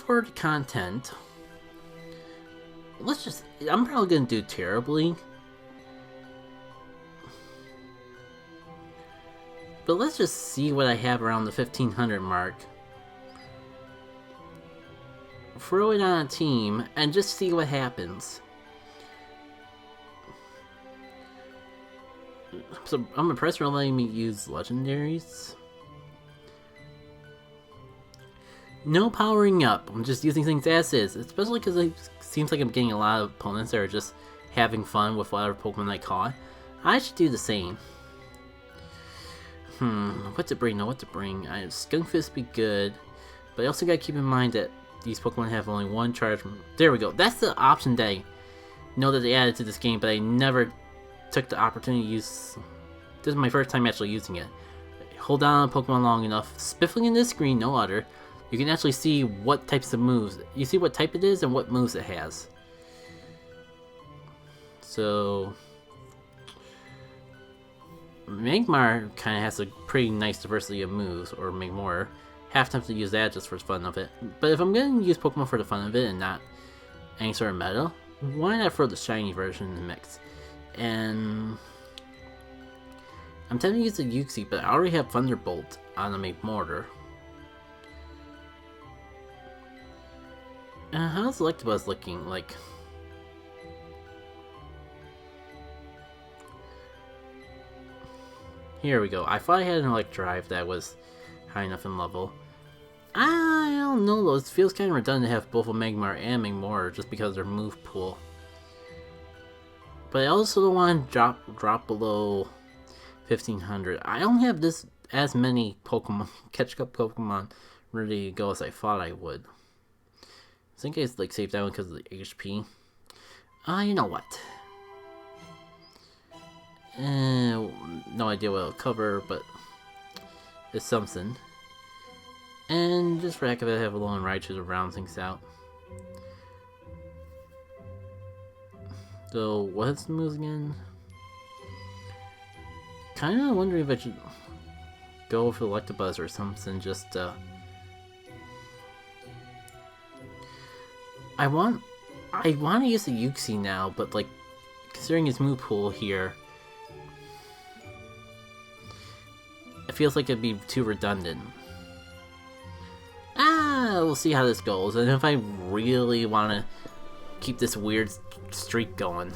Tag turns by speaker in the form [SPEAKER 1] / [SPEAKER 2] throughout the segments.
[SPEAKER 1] for the content, let's just... I'm probably gonna do terribly. But let's just see what I have around the 1500 mark. Throw it on a team and just see what happens. So I'm impressed for letting me use legendaries. No powering up, I'm just using things as is, especially because it seems like I'm getting a lot of opponents that are just having fun with whatever Pokemon I caught. I should do the same. What to bring? No, what to bring? Skunkfist be good, but I also gotta keep in mind that these Pokemon have only one charge. There we go. That's the option that I know that they added to this game, but I never took the opportunity to use. This is my first time actually using it. Hold down on a Pokemon long enough, spiffling in this screen, no other. You can actually see what types of moves. You see what type it is and what moves it has. So Magmar kind of has a pretty nice diversity of moves, or Magmar. Half tempted to use that just for the fun of it. But if I'm going to use Pokemon for the fun of it and not any sort of meta, why not throw the shiny version in the mix? And I'm tempted to use the Uxie, but I already have Thunderbolt on the Magmortar. How's Electabuzz looking? Like, here we go. I thought I had an Electrive that was high enough in level. I don't know though. It feels kind of redundant to have both a Magmar and Magmortar just because of their move pool. But I also don't want to drop below 1500. I don't have this as many Pokemon, catch-up Pokemon ready to go as I thought I would. I think I like saved that one because of the HP. You know what? No idea what it'll cover, but it's something. And just for heck of it, I have a Alolan Raichu to round things out. So, what's the moves again? Kinda wondering if I should go for Electabuzz or something, just I want to use the Uxie now, but like, considering his move pool here, it feels like it'd be too redundant. We'll see how this goes, and if I really want to keep this weird streak going,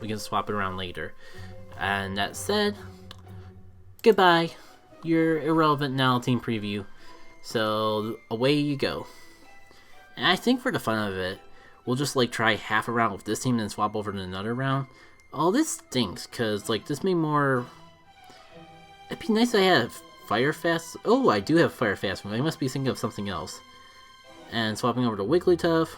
[SPEAKER 1] we can swap it around later. And that said, goodbye. You're irrelevant now, team preview. So away you go. And I think for the fun of it, we'll just like try half a round with this team and then swap over to another round. Oh, this stinks, cause like this may more. It'd be nice if I had Fire Fast. Oh, I do have Fire Fast. I must be thinking of something else. And swapping over to Wigglytuff.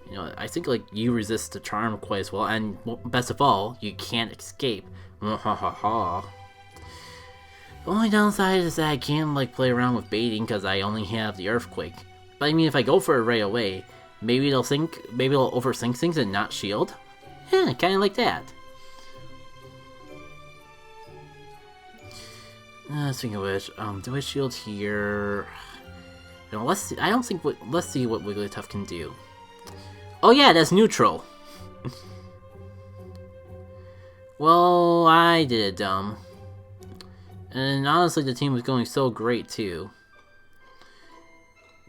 [SPEAKER 1] You know, I think like you resist the charm quite as well, and best of all, you can't escape. The only downside is that I can't like play around with baiting because I only have the Earthquake. But I mean, if I go for it right away, maybe it'll overthink things and not shield. Yeah, kind of like that. Speaking of which, do I shield here? You know, let's see. Let's see what Wigglytuff can do. Oh yeah, that's neutral. Well, I did it dumb. And honestly, the team was going so great too.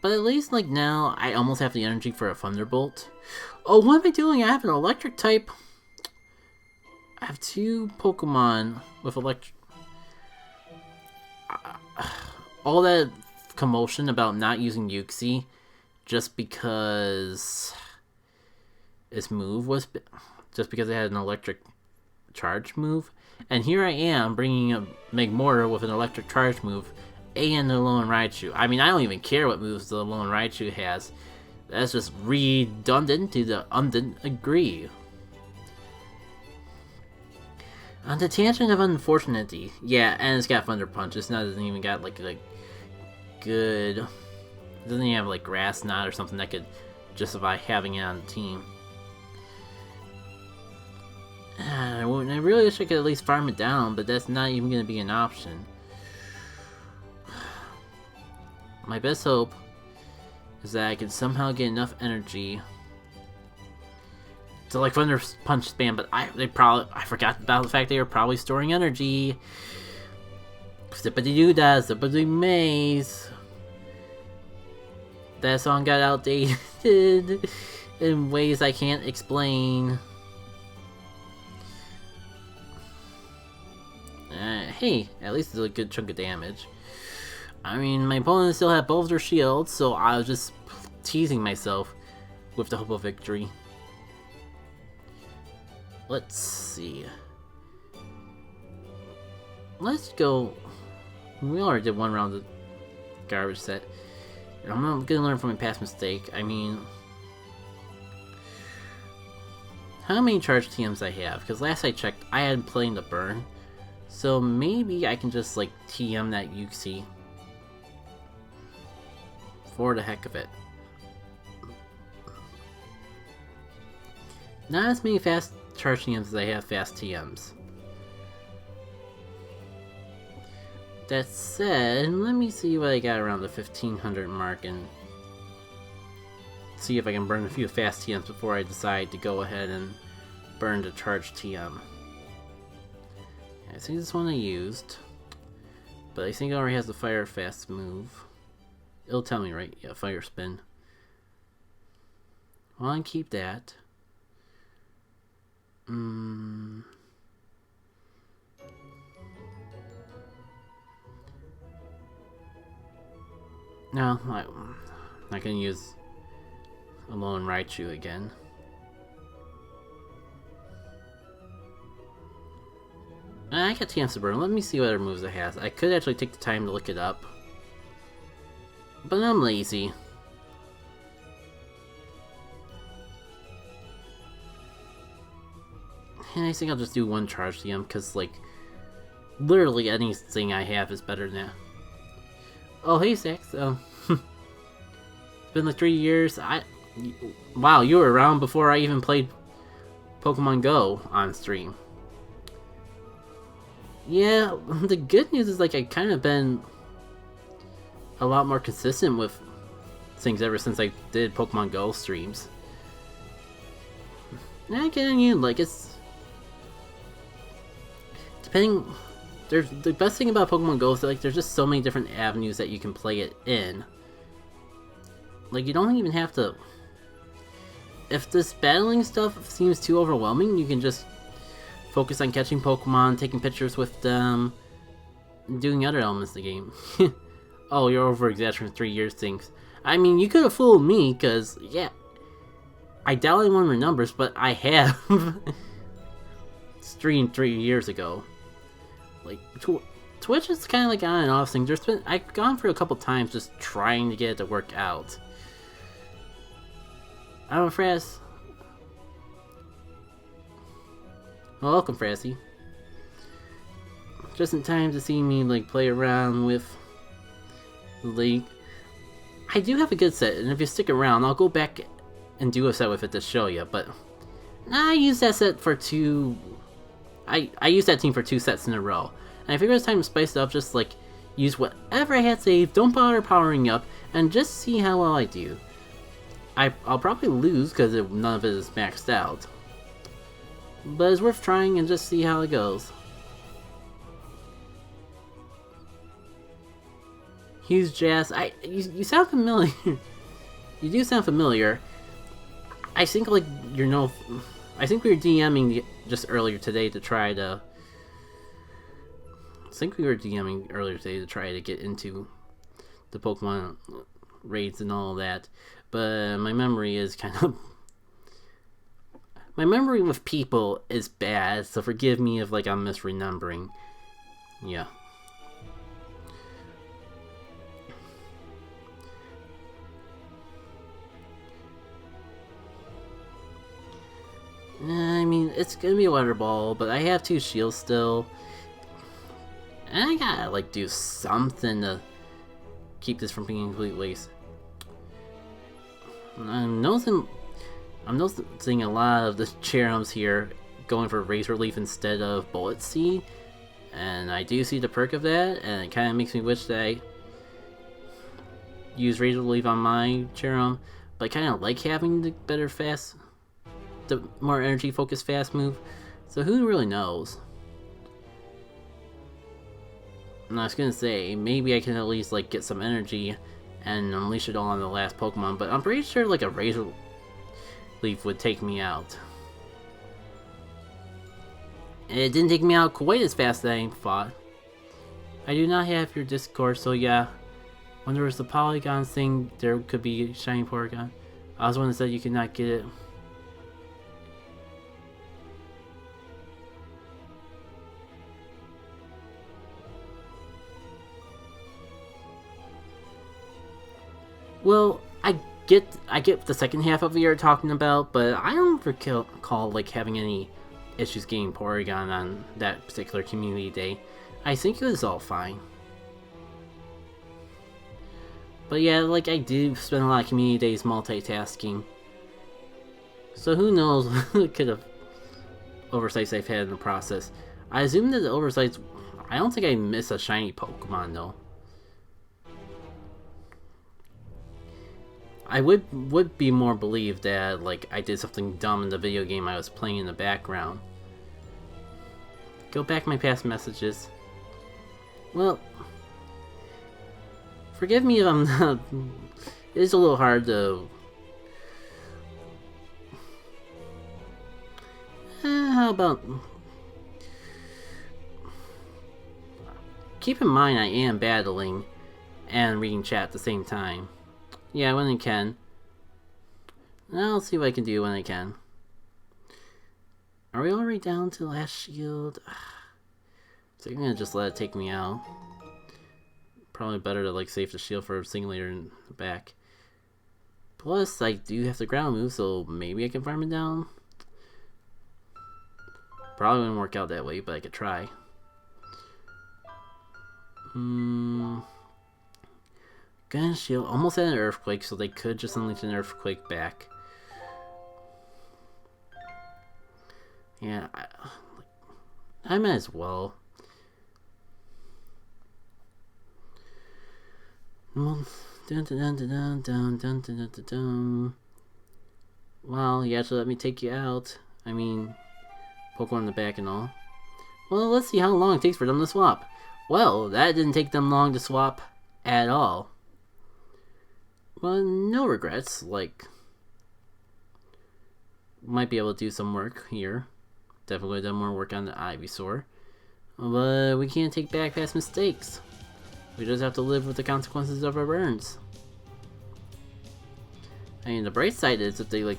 [SPEAKER 1] But at least like now, I almost have the energy for a Thunderbolt. Oh, what am I doing? I have an electric type. I have two Pokemon with electric. All that commotion about not using Uxie just because its move was just because it had an electric charge move, and here I am bringing a Magmortar with an electric charge move and the Alolan Raichu. I mean, I don't even care what moves the Alolan Raichu has. That's just redundant to the undidn't agree. On the tangent of unfortunately, yeah, and it's got Thunder Punch. It's not doesn't even got like good. It doesn't even have like Grass Knot or something that could justify having it on the team. I really wish I could at least farm it down, but that's not even going to be an option. My best hope is that I can somehow get enough energy to like Thunder Punch spam, but I forgot about the fact they were probably storing energy. Zippity doo dah, zippity maze. That song got outdated in ways I can't explain. Hey, at least it's a good chunk of damage. I mean, my opponent still had both their shields, so I was just teasing myself with the hope of victory. Let's see. Let's go. We already did one round of garbage set. I'm gonna learn from my past mistake. I mean, how many charge TMs I have? Because last I checked, I had playing the burn. So maybe I can just like TM that Uxie for the heck of it. Not as many fast charge TMs as I have fast TMs. That said, let me see what I got around the 1500 mark and see if I can burn a few fast TMs before I decide to go ahead and burn the charge TM. I think this one I used, but I think it already has the fire fast move. It'll tell me, right? Yeah, fire spin. Well, I can keep that. No, I'm not gonna use Alone Raichu again. I got TMs to burn. Let me see what other moves it has. I could actually take the time to look it up, but I'm lazy. And I think I'll just do one charge TM because, like, literally anything I have is better than that. Oh, hey, Sax. It's been like 3 years. Wow, you were around before I even played Pokemon Go on stream. Yeah, the good news is, like, I kind of been a lot more consistent with things ever since I did Pokemon Go streams. And again, like, it's depending. There's the best thing about Pokemon Go is that, like, there's just so many different avenues that you can play it in. Like, you don't even have to. If this battling stuff seems too overwhelming, you can just focus on catching Pokemon, taking pictures with them, and doing other elements of the game. Oh, you're over-exaggerating 3 years things. I mean, you could have fooled me, because, yeah, I doubt I won the numbers, but I have streamed 3 years ago. Like, Twitch is kind of like on and off thing. I've gone for a couple times just trying to get it to work out. I don't know, Fraz. Well, welcome, Frazzy. Just in time to see me, like, play around with the league. I do have a good set, and if you stick around, I'll go back and do a set with it to show you, but I used that set for two. I used that team for 2 sets in a row, and I figured it's time to spice it up. Just like use whatever I had saved, don't bother powering up, and just see how well I do. I'll probably lose because none of it is maxed out, but it's worth trying and just see how it goes. Huge Jazz, you sound familiar. You do sound familiar. I think like I think we were DMing just earlier today to try to. I think we were DMing earlier today to try to get into the Pokemon raids and all that, but my memory is kind of. My memory with people is bad, so forgive me if like I'm misremembering. Yeah. I mean, it's gonna be a Water Ball, but I have 2 shields still. And I gotta, like, do something to keep this from being a complete waste. I'm noticing a lot of the Cherums here going for Razor Leaf instead of Bullet Seed. And I do see the perk of that, and it kind of makes me wish that use Razor Leaf on my Cherum, but I kind of like having the more energy focused fast move. So who really knows? And I was gonna say, maybe I can at least like get some energy and unleash it all on the last Pokemon, but I'm pretty sure like a Razor Leaf would take me out. It didn't take me out quite as fast as I thought. I do not have your Discord, so yeah. When there was the Polygon thing, there could be Shiny Porygon. I was the one that said you could not get it. Well, I get the second half of what you're talking about, but I don't recall like having any issues getting Porygon on that particular community day. I think it was all fine. But yeah, like I do spend a lot of community days multitasking. So who knows what could have oversights I've had in the process. I assume that the oversights, I don't think I miss a shiny Pokemon though. I would be more believed that like I did something dumb in the video game I was playing in the background. Go back my past messages. Well, forgive me if I'm not... It is a little hard to... how about... Keep in mind I am battling and reading chat at the same time. Yeah, when I can. I'll see what I can do when I can. Are we already down to the last shield? So I'm gonna just let it take me out. Probably better to like save the shield for a Singulator in the back. Plus, I do have the ground move, so maybe I can farm it down. Probably wouldn't work out that way, but I could try. Gun shield almost had an Earthquake, so they could just unleash an Earthquake back. Yeah, I might as well. Well, well, you actually let me take you out. I mean, Pokemon in the back and all. Well, let's see how long it takes for them to swap. Well, that didn't take them long to swap at all. Well, no regrets, like... Might be able to do some work here. Definitely done more work on the Ivysaur. But we can't take back past mistakes. We just have to live with the consequences of our burns. I mean, the bright side is if they, like,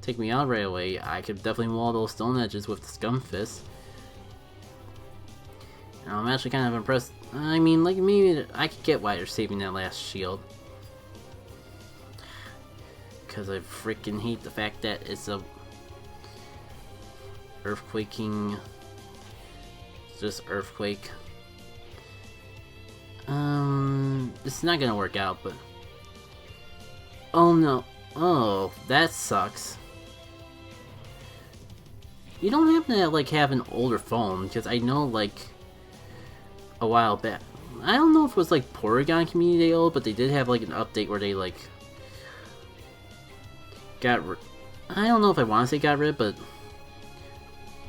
[SPEAKER 1] take me out right away, I could definitely wall those stone edges with the Scum Fist. And I'm actually kind of impressed. I mean, like, maybe I could get why they're saving that last shield. Because I freaking hate the fact that it's a earthquaking, just earthquake. This is not gonna work out, but oh no, oh that sucks. You don't happen to like have an older phone, because I know like a while back, I don't know if it was like Porygon Community Day old, but they did have like an update where they like I don't know if I want to say got rid, but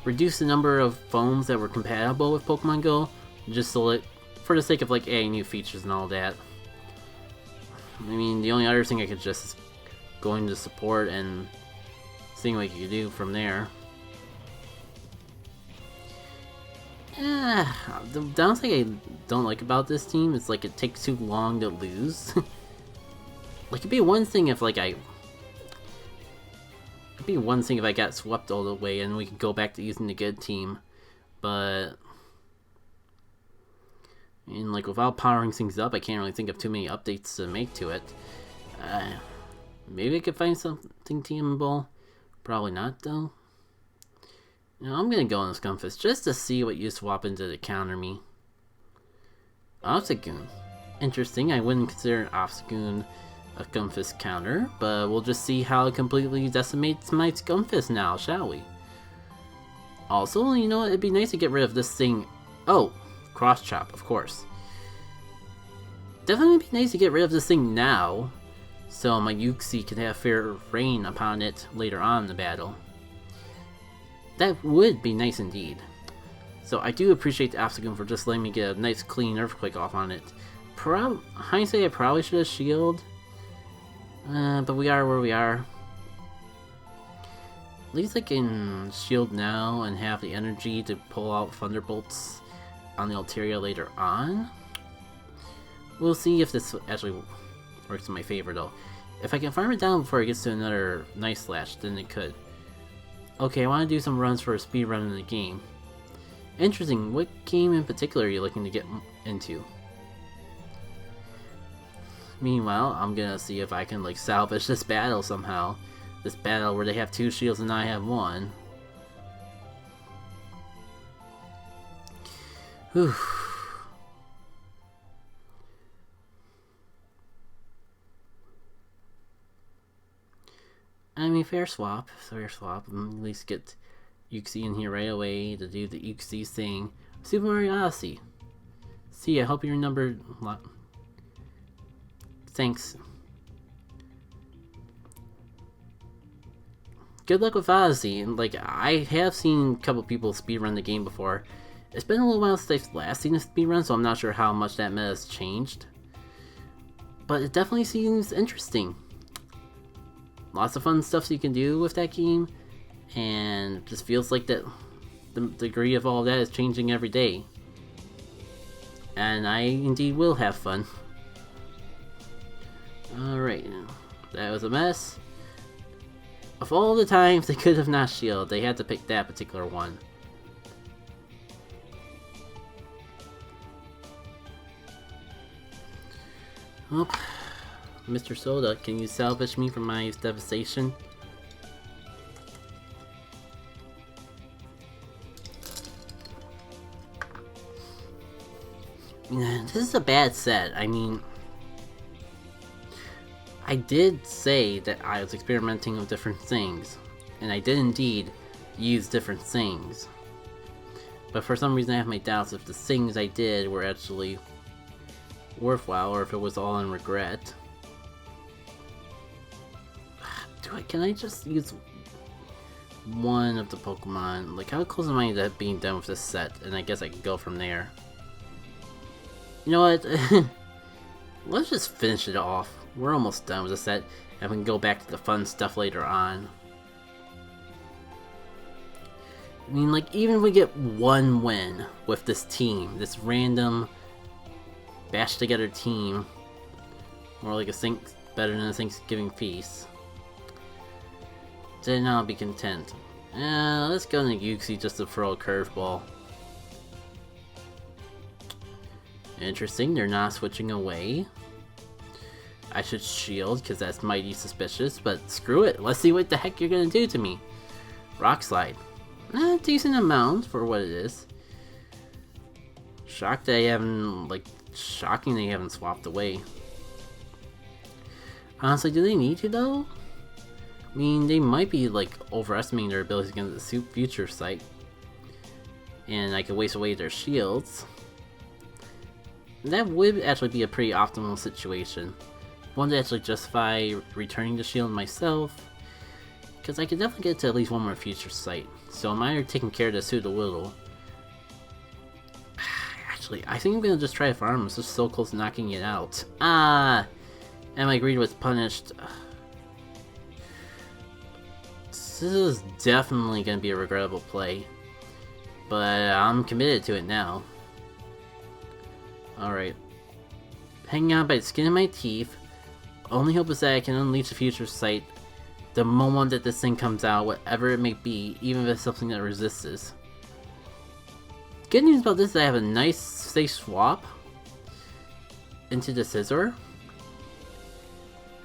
[SPEAKER 1] reduced the number of phones that were compatible with Pokemon Go, just so that, for the sake of like adding new features and all that. I mean, the only other thing I could just go into support and seeing what you could do from there. The downside I don't like about this team is like it takes too long to lose. Like it'd be one thing if like I got swept all the way and we could go back to using the good team, but I mean, like without powering things up, I can't really think of too many updates to make to it. Maybe I could find something teamable. Probably not though. You know, I'm gonna go on the Scumfist just to see what you swap into to counter me. Obstagoon. Interesting, I wouldn't consider an Obstagoon a Scumfist counter, but we'll just see how it completely decimates my Scumfist now, shall we? Also, you know, it'd be nice to get rid of this thing. Oh, Cross Chop, of course. Definitely be nice to get rid of this thing now, so my Yuxi can have fair reign upon it later on in the battle. That would be nice indeed. So I do appreciate the Obstagoon for just letting me get a nice clean Earthquake off on it. Hindsight, I probably should have shielded, but we are where we are. At least I can shield now and have the energy to pull out Thunderbolts on the Altaria later on. We'll see if this actually works in my favor though. If I can farm it down before it gets to another Night Slash, then it could. Okay, I want to do some runs for a speed run in the game. Interesting, what game in particular are you looking to get into? Meanwhile, I'm gonna see if I can like salvage this battle somehow. This battle where they have 2 shields and I have 1. Whew. I mean, fair swap. At least get Yuxi in here right away to do the Yuxi thing. Super Mario Odyssey. See, I hope you remember. Thanks. Good luck with Odyssey. Like, I have seen a couple people speedrun the game before. It's been a little while since I've last seen a speedrun, so I'm not sure how much that meta has changed. But it definitely seems interesting. Lots of fun stuff you can do with that game, and it just feels like that the degree of all of that is changing every day. And I indeed will have fun. Alright, that was a mess. Of all the times they could have not shielded, they had to pick that particular one. Well, Mr. Soda, can you salvage me from my devastation? This is a bad set. I mean, I did say that I was experimenting with different things, and I did indeed use different things. But for some reason I have my doubts if the things I did were actually worthwhile, or if it was all in regret. Can I just use one of the Pokemon? Like, how close am I to being done with this set? And I guess I can go from there. You know what? Let's just finish it off. We're almost done with the set, and we can go back to the fun stuff later on. I mean, like, even if we get one win with this team, this random bashed together team, more like better than a Thanksgiving feast, then I'll be content. Let's go to Yuxi just to throw a curveball. Interesting, they're not switching away. I should shield, because that's mighty suspicious, but screw it. Let's see what the heck you're gonna do to me. Rock Slide. Decent amount for what it is. Shocked that I haven't, shocking they haven't swapped away. Honestly, do they need to though? I mean, they might be overestimating their abilities against the future sight. And I could waste away their shields. That would actually be a pretty optimal situation. One to actually justify returning the shield myself. Because I could definitely get to at least one more future sight. So I'm either taking care of this suit a little. Actually, I think I'm gonna just try a farm. I'm just so close to knocking it out. And my greed was punished. This is definitely gonna be a regrettable play. But I'm committed to it now. Alright. Hanging on by the skin of my teeth. Only hope is that I can unleash the future sight the moment that this thing comes out, whatever it may be, even if it's something that resists this. Good news about this is that I have a nice, safe swap into the Scizor.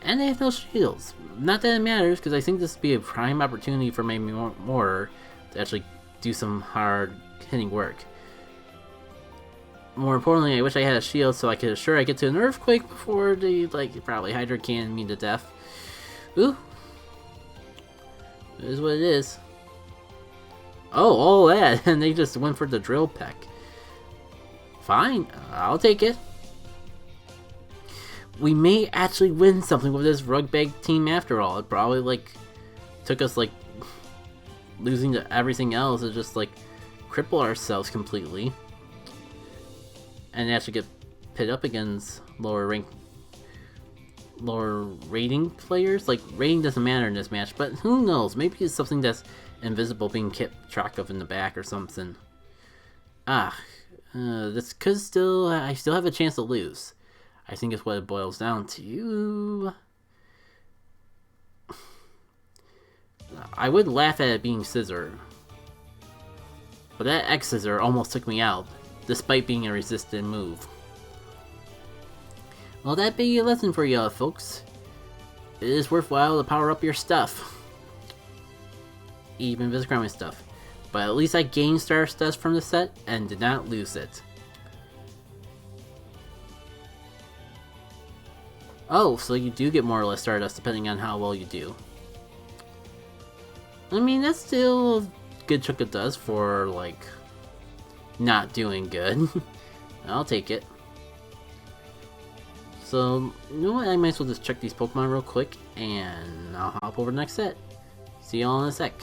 [SPEAKER 1] And I have no shields. Not that it matters, because I think this would be a prime opportunity for my mortar to actually do some hard hitting work. More importantly, I wish I had a shield so I could assure I get to an Earthquake before they, probably Hydro Cannon me to death. Ooh. It is what it is. Oh, all that, and they just went for the Drill Peck. Fine, I'll take it. we may actually win something with this rug bag team after all. It probably, like, took us, like, losing to everything else to just, like, cripple ourselves completely. And actually get pit up against lower rating players. Like, rating doesn't matter in this match, but who knows? Maybe it's something that's invisible being kept track of in the back or something. This could still... I still have a chance to lose. I think it's what it boils down to. I would laugh at it being Scissor. But that X Scissor almost took me out, despite being a resisted move. Well, that be a lesson for y'all, folks. It is worthwhile to power up your stuff. Even Viscrami stuff. But at least I gained Star Stuff from the set and did not lose it. Oh, so you do get more or less Stardust depending on how well you do. I mean, that's still a good chunk of dust for, like, not doing good. I'll take it. So, you know what? I might as well just check these Pokemon real quick, and I'll hop over to the next set. See y'all in a sec.